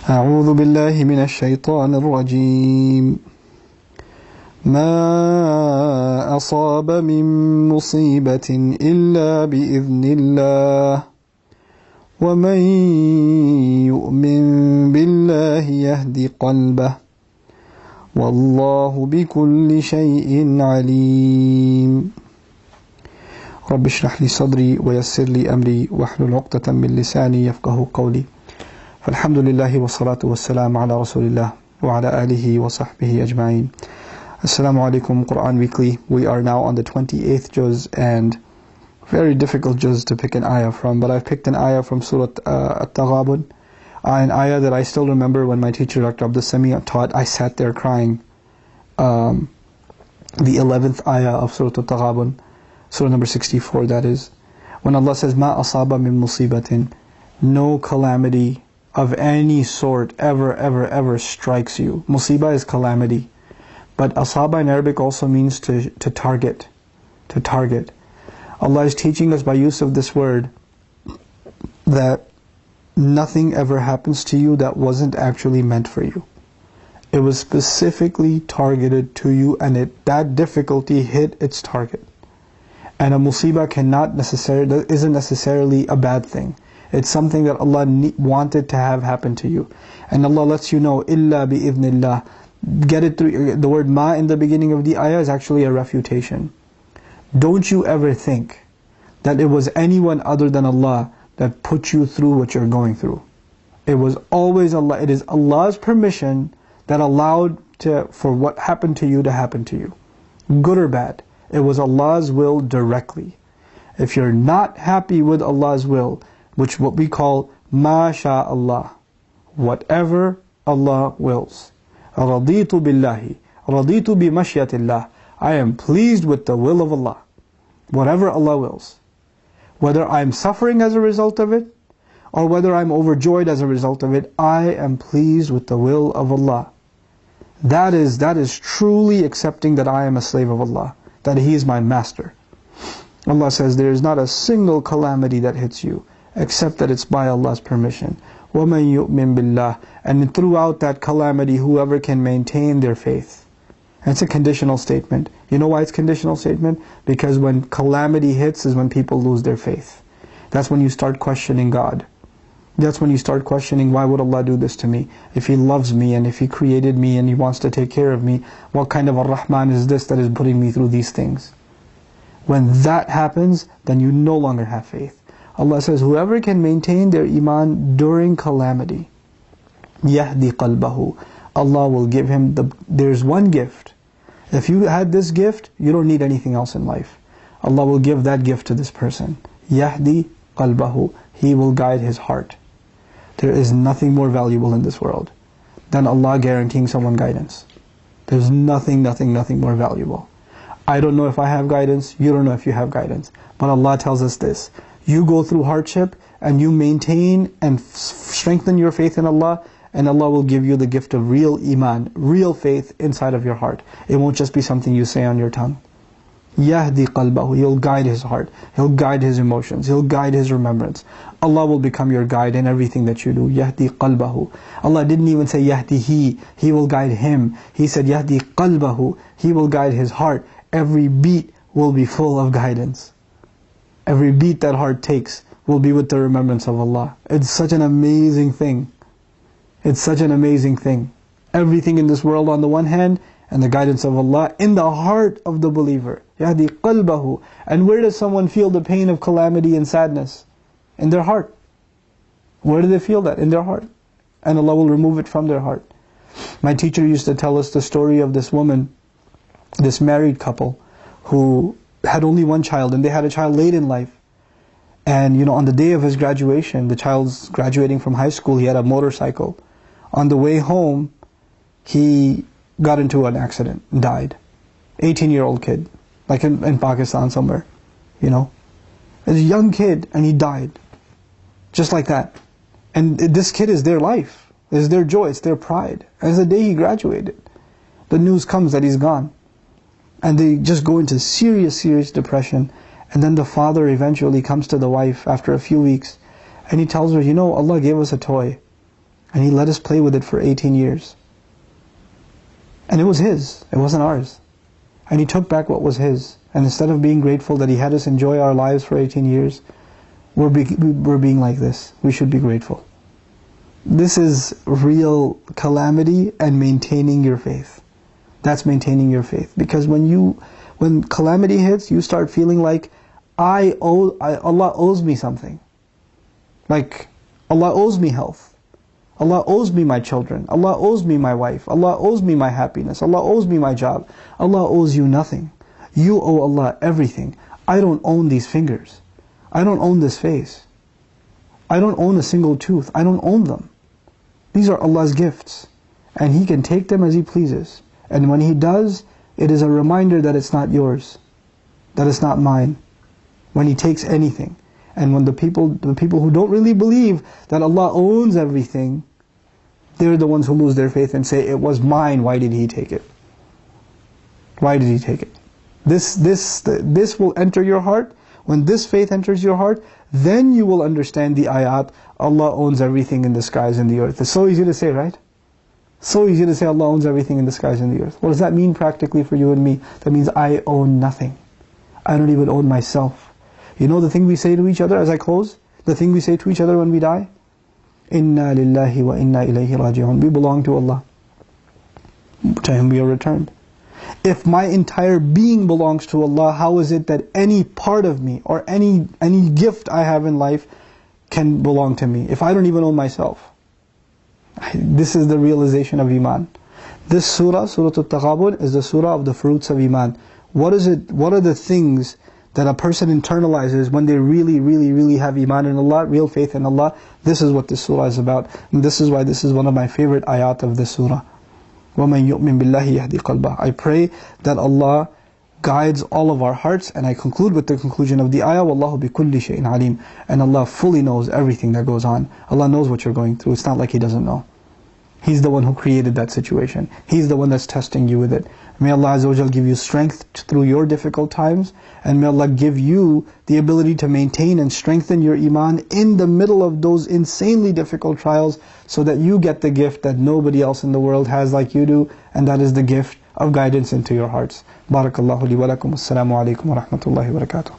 أعوذ بالله من الشيطان الرجيم ما أصاب من مصيبة إلا بإذن الله ومن يؤمن بالله يهد قلبه والله بكل شيء عليم رب اشرح لي صدري ويسر لي أمري واحلل عقدة من لساني يفقه قولي فالحمد لله والصلاة والسلام على رسول الله وعلى آله وصحبه أجمعين. Assalamu alaikum, Quran Weekly. We are now on the 28th juz and very difficult juz to pick an ayah from, but I've picked an ayah from Surah At-Taghabun, an ayah that I still remember when my teacher Dr. Abdul Sami taught. I sat there crying. The 11th ayah of Surah At-Taghabun, Surah number 64 that is, when Allah says Ma asaba min musibatin, no calamity of any sort ever strikes you. Musibah is calamity. But asaba in Arabic also means to target. To target. Allah is teaching us by use of this word that nothing ever happens to you that wasn't actually meant for you. It was specifically targeted to you, and that difficulty hit its target. And a musibah isn't necessarily a bad thing. It's something that Allah wanted to have happen to you. And Allah lets you know, illa bi-idhnillah. Get it through. The word ma in the beginning of the ayah is actually a refutation. Don't you ever think that it was anyone other than Allah that put you through what you're going through. It was always Allah. It is Allah's permission that allowed for what happened to you to happen to you. Good or bad. It was Allah's will directly. If you're not happy with Allah's will, which what we call ma sha Allah, whatever Allah wills. Raditu billahi, raditu bi mashyatillah. I am pleased with the will of Allah. Whatever Allah wills. Whether I'm suffering as a result of it, or whether I'm overjoyed as a result of it, I am pleased with the will of Allah. That is truly accepting that I am a slave of Allah, that He is my master. Allah says there is not a single calamity that hits you, except that it's by Allah's permission. وَمَن يُؤْمِن بِاللَّهِ. And throughout that calamity, whoever can maintain their faith. And it's a conditional statement. You know why it's a conditional statement? Because when calamity hits is when people lose their faith. That's when you start questioning God. That's when you start questioning, why would Allah do this to me? If He loves me and if He created me and He wants to take care of me, what kind of a Rahman is this that is putting me through these things? When that happens, then you no longer have faith. Allah says, whoever can maintain their iman during calamity, yahdi qalbahu, Allah will give him there's one gift. If you had this gift, you don't need anything else in life. Allah will give that gift to this person. Yahdi qalbahu, He will guide his heart. There is nothing more valuable in this world than Allah guaranteeing someone guidance. There's nothing more valuable. I don't know if I have guidance, you don't know if you have guidance. But Allah tells us this. You go through hardship and you maintain and strengthen your faith in Allah, and Allah will give you the gift of real iman, real faith inside of your heart. It won't just be something you say on your tongue. Yahdi qalbahu, He'll guide his heart. He'll guide his emotions. He'll guide his remembrance. Allah will become your guide in everything that you do. Yahdi qalbahu. Allah didn't even say yahdihi, He will guide him. He said yahdi qalbahu, He will guide his heart. Every beat will be full of guidance. Every beat that heart takes will be with the remembrance of Allah. It's such an amazing thing. It's such an amazing thing. Everything in this world on the one hand, and the guidance of Allah in the heart of the believer. Yahdi qalbahu. And where does someone feel the pain of calamity and sadness? In their heart. Where do they feel that? In their heart. And Allah will remove it from their heart. My teacher used to tell us the story of this woman, this married couple, who had only one child, and they had a child late in life. And on the day of his graduation, the child's graduating from high school, he had a motorcycle. On the way home, he got into an accident and died. 18-year-old kid, like in Pakistan somewhere, As a young kid, and he died. Just like that. And this kid is their life. It's their joy, it's their pride. As the day he graduated, the news comes that he's gone. And they just go into serious depression. And then the father eventually comes to the wife after a few weeks, and he tells her, Allah gave us a toy. And He let us play with it for 18 years. And it was His, it wasn't ours. And He took back what was His. And instead of being grateful that He had us enjoy our lives for 18 years, we're being like this. We should be grateful. This is real calamity and maintaining your faith. That's maintaining your faith. Because when calamity hits, you start feeling like, Allah owes me something. Like, Allah owes me health. Allah owes me my children. Allah owes me my wife. Allah owes me my happiness. Allah owes me my job. Allah owes you nothing. You owe Allah everything. I don't own these fingers. I don't own this face. I don't own a single tooth. I don't own them. These are Allah's gifts. And He can take them as He pleases. And when He does, it is a reminder that it's not yours. That it's not mine. When He takes anything. And when the people who don't really believe that Allah owns everything, they're the ones who lose their faith and say, it was mine, why did He take it? Why did He take it? This will enter your heart. When this faith enters your heart, then you will understand the ayat, Allah owns everything in the skies and the earth. It's so easy to say, right? So easy to say Allah owns everything in the skies and the earth. What does that mean practically for you and me? That means I own nothing. I don't even own myself. You know the thing we say to each other as I close? The thing we say to each other when we die? Inna lillahi wa inna ilayhi raji'un. We belong to Allah. To Him we are returned. If my entire being belongs to Allah, how is it that any part of me or any gift I have in life can belong to me if I don't even own myself? This is the realization of Iman. This surah, Surah Al-Taghabun, is the surah of the fruits of Iman. What is it? What are the things that a person internalizes when they really, really, really have Iman in Allah, real faith in Allah? This is what this surah is about. And this is why this is one of my favorite ayat of this surah. وَمَن يُؤْمِن بِاللَّهِ يَهْدِي قَلْبَهُ. I pray that Allah guides all of our hearts. And I conclude with the conclusion of the ayah, وَاللَّهُ بِكُلِّ شَيْءٍ عَلِيمٍ. And Allah fully knows everything that goes on. Allah knows what you're going through. It's not like He doesn't know. He's the one who created that situation. He's the one that's testing you with it. May Allah Azza wa Jal give you strength through your difficult times, and may Allah give you the ability to maintain and strengthen your Iman in the middle of those insanely difficult trials, so that you get the gift that nobody else in the world has like you do, and that is the gift of guidance into your hearts. Barakallahu li wa lakum. Assalamu alaikum wa rahmatullahi wa barakatuh.